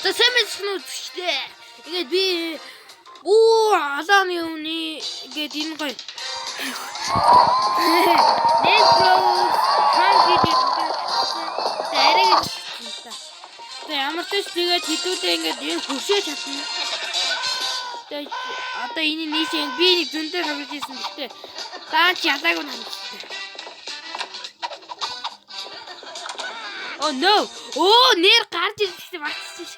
За сайн мэдсэн үзэгчтэй. Тэгээд би алааны үний гээд энэ гоё. Нэтро хангид арай гэж та. Тэгээд ямар ч зүйл тэгээд хэдүүлээ ингээд энэ хөшөө чадна. Тэгээд одоо энэ нийшээ би нэг зөндөө тоглож ирсэн гэхдээ даач ялаагүй юм. Oh no! Oh, нэр гарч ирсэн багцсан ш.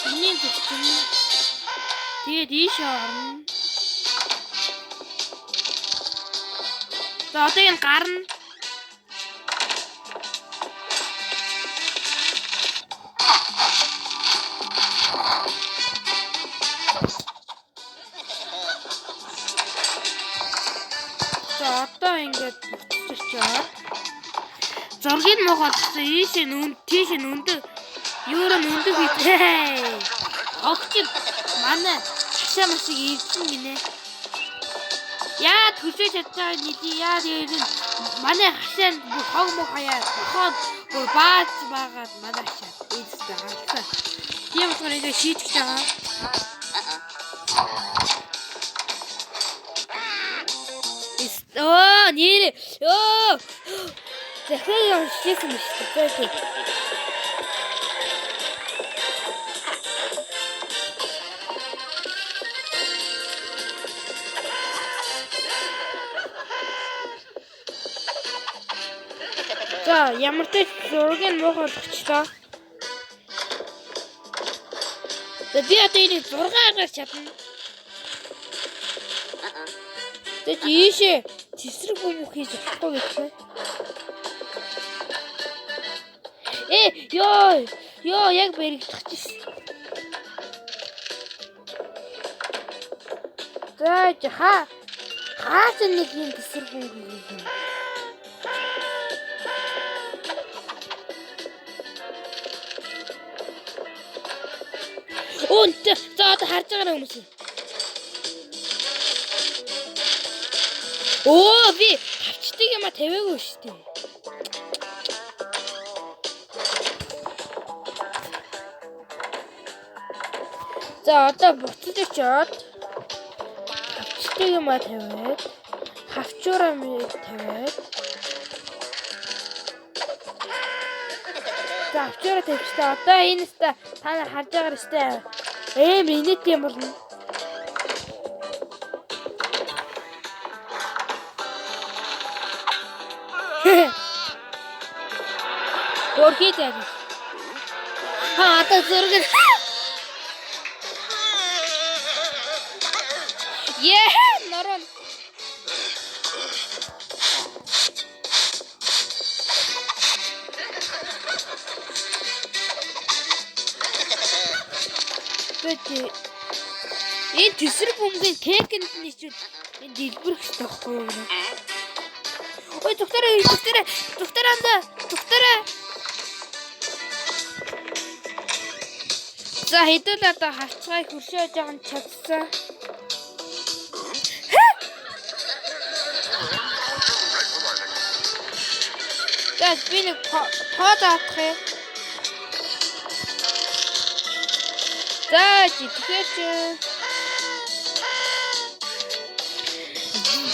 Энийг зөвхөн тэгээд ийш орно. За одоо энэ гарна. Одоо ингээд буцчихчаад зургийг могоолсон ийш тийш өндөр юурын өндөр хийтэй. Огч манай хашаа машиг ирсэн гинэ. Яа төсөө чадчихаа нийти яа дээр манай хашаанд хог мох хаяа хог баач байгаад манай хашаа ийдтэй хаалцаа. Тийм болохоор ингэ шийтгэж байгаа. Оо нэр оо захиа шийсэн юм шиг байна. За ямар ч зургийг мохолчихлоо. За би одоо энэ 6 гарч чадна. Тэт ийшээ цэсрэг бомб хийж чадахгүй гэж. Ёо яг бэрэгдчихсэн. За хаас нэг юм цэсрэг бомб хийж. За одоо харж байгаа хүмүүс. Оо би тавчдаг юм тавиагүй шүү дээ. За одоо буцчиход тавчдаг юм тавиад хавчуураа тавиад. За хавчуураа тавьчихлаа. Одоо энэ та нар харж байгаа шүү дээ. Минут юм болно. Орхид яа. Одоо зураг. Норон. Энэ төсрөг бөмбөгийн кекэнд ничүүд энэ дэлбэрх хэрэгтэй байхгүй юу? Ой доктороо. За хэдүүл одоо хавцгай хөршөөж байгаа нь чадсан. За би нэг тоод авах юм. За тэгэхээр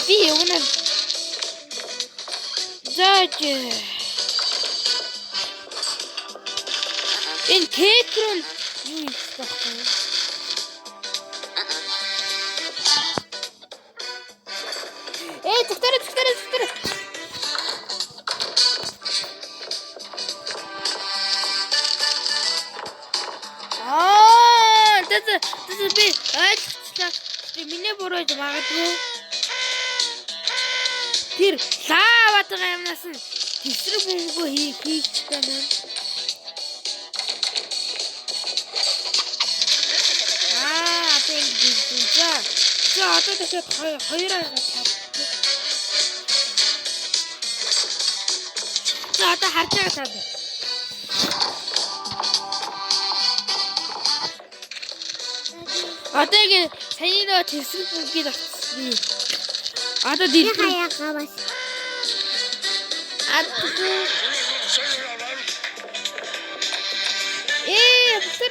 би өнөө энэ кекрон юу хийх вэ? Доктор. Тэс би айлчлаа. Миний бурууж магадгүй. Тэр лаватгаа юмнаас нь тэсрэг бөмбөгөө хийх гэдэг юм. За одоо дахиад хоёроо хаад. За одоо харж байгаа таа. Одоо ингэ саяны нөө тэрсэг бүгд авчихсан. Одоо дэлбэр хаягаа бас.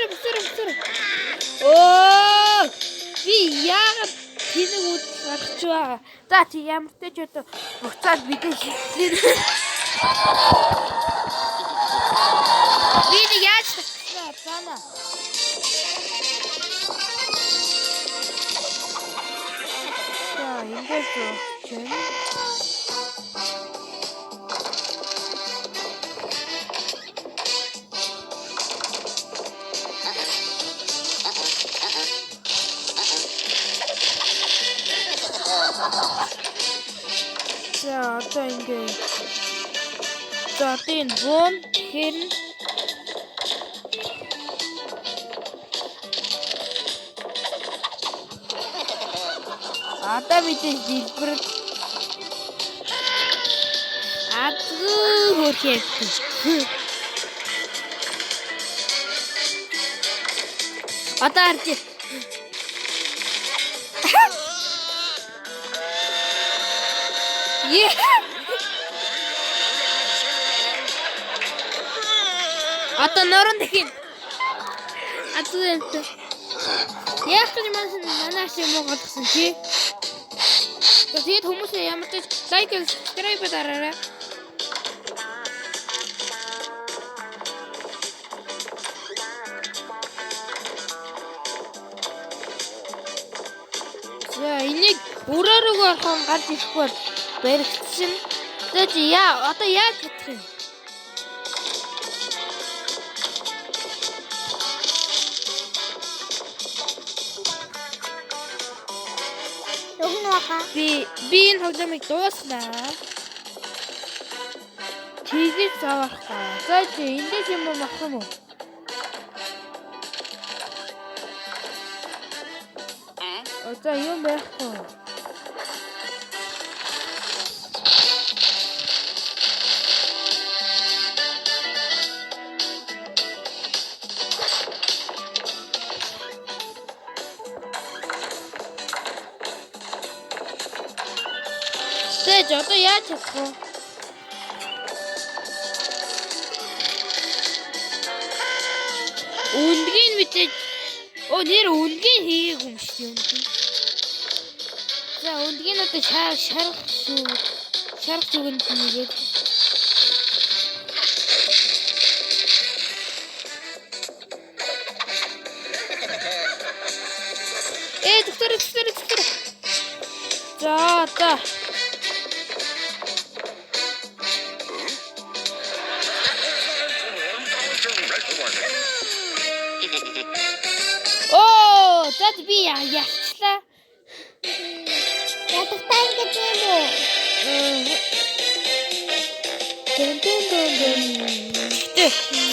Бусар. Оо! Би яагаад тэнэг үд гарч байгаа. За чи ямар ч ч одоо буцаад бидээ шиглээ. Би нэг яаж татчихлаа цаана. За ингэж өгч. За одоо ингэ. За тийм бом хэн одоо мэдээж дэлбэр хөрхийт. Одоо арч. Одоо норон дахин. Атуэнт. Яг ч манайш юм голгосон чи. Тэгээд хүмүүс ямар ч лайк and subscribe дараарай. За энийг өрөөрөөгөө орхон гарч ирэхгүй баригдсан. Тэгээд одоо яаж чадах юм? Би энэ тоглоомыг дуусгана. Тэгээд заавах та. За чи эндээс юм авах юм уу? За юм байхгүй. Тэгэж одоо яаж чадах вэ? Үндгийн мэдээж нэр үндгийн хийгээг юм шүү дээ. За үндгийн одоо шарах зүгэнд нэгээд. Доктор. За одоо зад би яачлаа. Ятагтай гэж юм уу?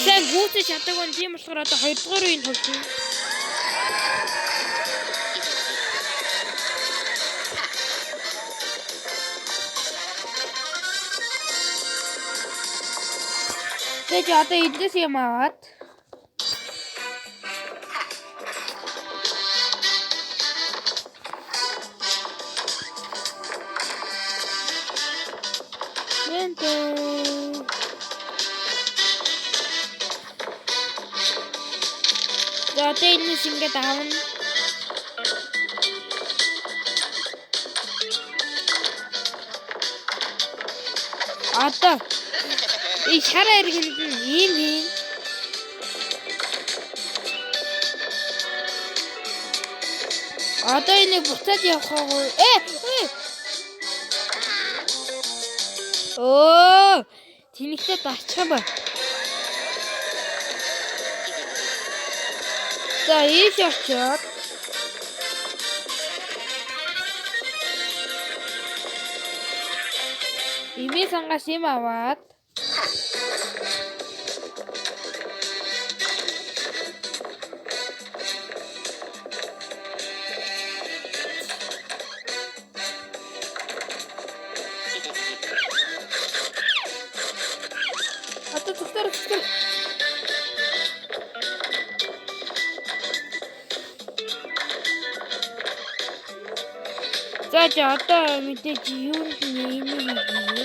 Сайн гүйцэж чадаагүй юм тийм болохоор одоо 2 дугаар үеийн тоглоно. Тэгэж одоо эндээс юм аваад за тэйнээс ингээд аавна. Одоо шараа иргэнд нь ийм. Одоо энийг буцаад явах уу? Тэнийхтэй дарчих юм байна. За ийш очоод имээ сангаас юм аваад доктор. За одоо мэдээж юунд нэмийг хийе.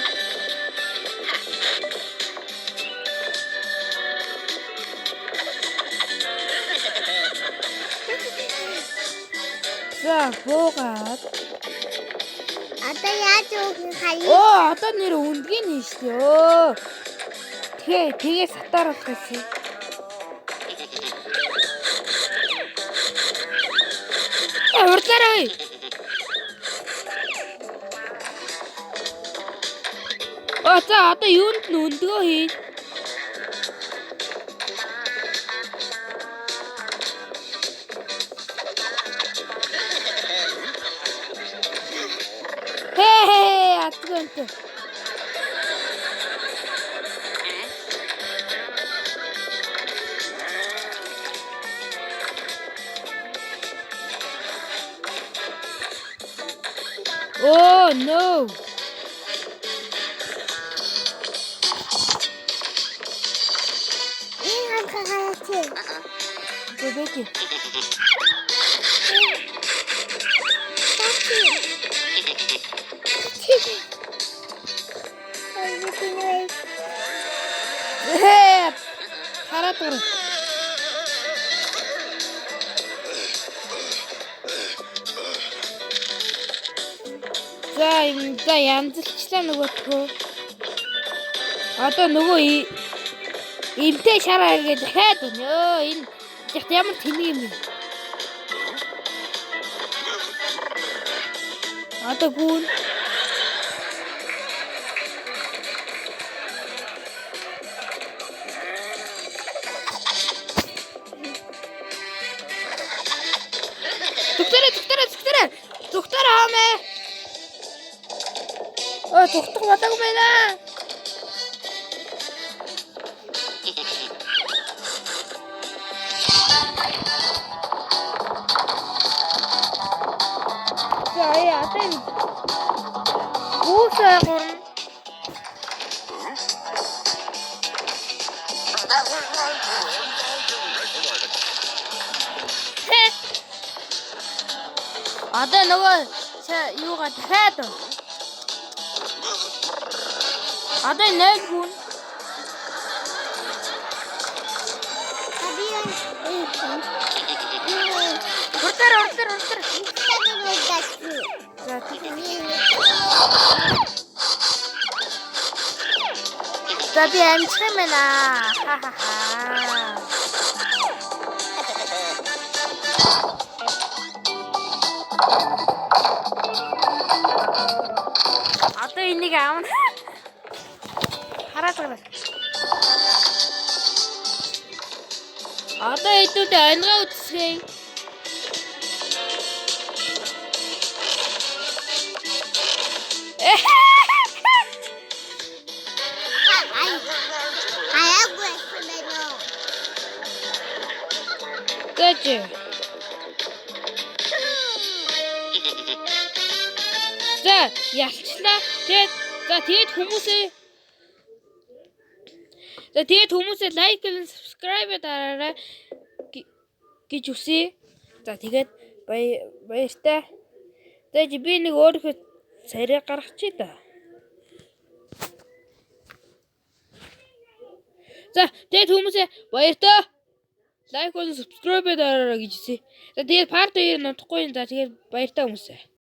За буугаад Одоо яаж өгөх хаяа? одоо нэр үндгийг нь штэ өө. Тэгээ сатаруулах гэсэн. Урдлаарай. За одоо юунд нь өндгөө хий. Атгэнт. Oh no. Бэбэки. Хараад гөр. За янзлчлаа нөгөөтгөө. Одоо нөгөө энтэй шараа гэж дахиад өнөө энэ ягт ямар тэнэг юм бэ? Одоо гүн Доктор хаамаа. Доктор болоогүй байна. Одоо үсээ гурна. Одоо нөгөө юугаа дахиад. Одоо нэг гүн. Уртар. За би амжих юм байна. Одоо энийг аавна. Хараад байгаа. Одоо идүүд ангаа үтсгэй. Гэжи. За ялчлаа. Тэгээд хүмүүсээ лайк and subscribe дараарай гэж үсэе. За тэгээд баяртай. Тэгээд би нэг өөрийнхөө царай гаргачих та. За тэгээд хүмүүсээ баяртай. Лайк and subscribe дараарай гэж үсэе. За тэгээд part 2 нутахгүй юм. За тэгээд баяртай хүмүүсээ.